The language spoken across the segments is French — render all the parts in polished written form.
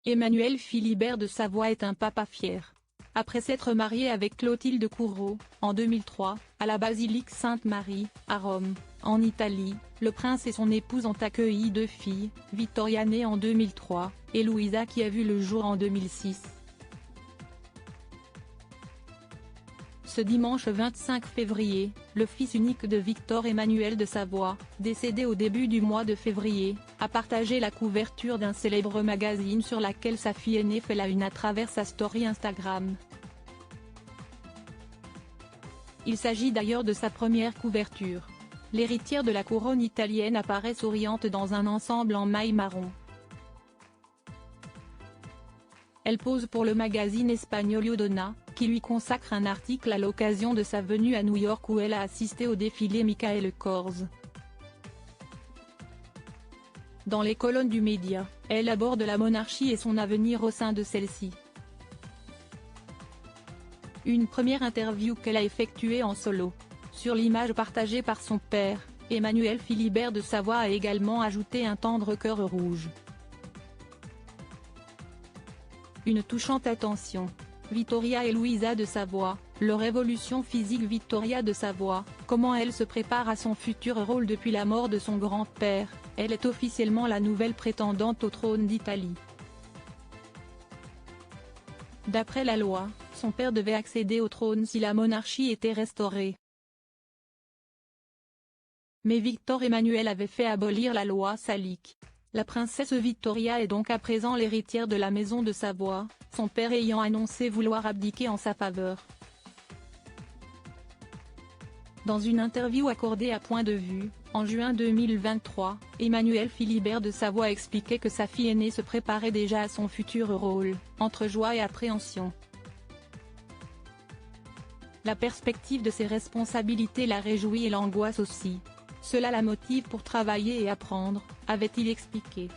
Emmanuel Philibert de Savoie est un papa fier. Après s'être marié avec Clotilde Courreau, en 2003, à la basilique Sainte-Marie, à Rome, en Italie, le prince et son épouse ont accueilli 2 filles, Victoria née en 2003, et Louisa qui a vu le jour en 2006. Ce dimanche 25 février, le fils unique de Victor Emmanuel de Savoie, décédé au début du mois de février, a partagé la couverture d'un célèbre magazine sur laquelle sa fille aînée fait la une à travers sa story Instagram. Il s'agit d'ailleurs de sa première couverture. L'héritière de la couronne italienne apparaît souriante dans un ensemble en maille marron. Elle pose pour le magazine espagnol Donna, qui lui consacre un article à l'occasion de sa venue à New York où elle a assisté au défilé Michael Kors. Dans les colonnes du média, elle aborde la monarchie et son avenir au sein de celle-ci. Une première interview qu'elle a effectuée en solo. Sur l'image partagée par son père, Emmanuel Philibert de Savoie a également ajouté un tendre cœur rouge. Une touchante attention. Victoria et Louisa de Savoie, leur évolution physique. Victoria de Savoie, comment elle se prépare à son futur rôle depuis la mort de son grand-père, elle est officiellement la nouvelle prétendante au trône d'Italie. D'après la loi, son père devait accéder au trône si la monarchie était restaurée. Mais Victor Emmanuel avait fait abolir la loi salique. La princesse Victoria est donc à présent l'héritière de la maison de Savoie, son père ayant annoncé vouloir abdiquer en sa faveur. Dans une interview accordée à Point de Vue, en juin 2023, Emmanuel Philibert de Savoie expliquait que sa fille aînée se préparait déjà à son futur rôle, entre joie et appréhension. La perspective de ses responsabilités la réjouit et l'angoisse aussi. Cela la motive pour travailler et apprendre, avait-il expliqué.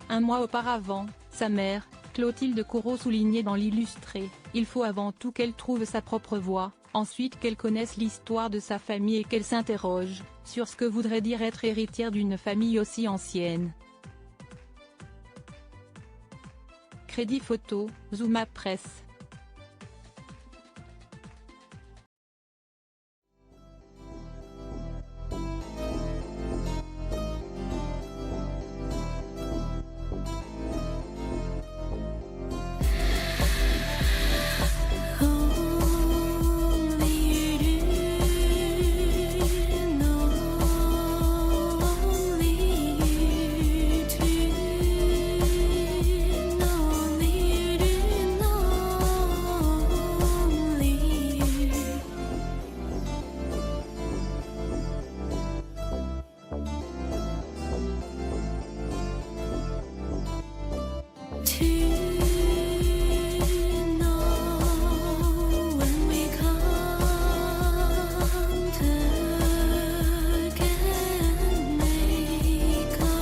Un mois auparavant, sa mère, Clotilde Courreau soulignait dans l'Illustré, il faut avant tout qu'elle trouve sa propre voie, ensuite qu'elle connaisse l'histoire de sa famille et qu'elle s'interroge sur ce que voudrait dire être héritière d'une famille aussi ancienne. Crédit photo, Zooma Presse.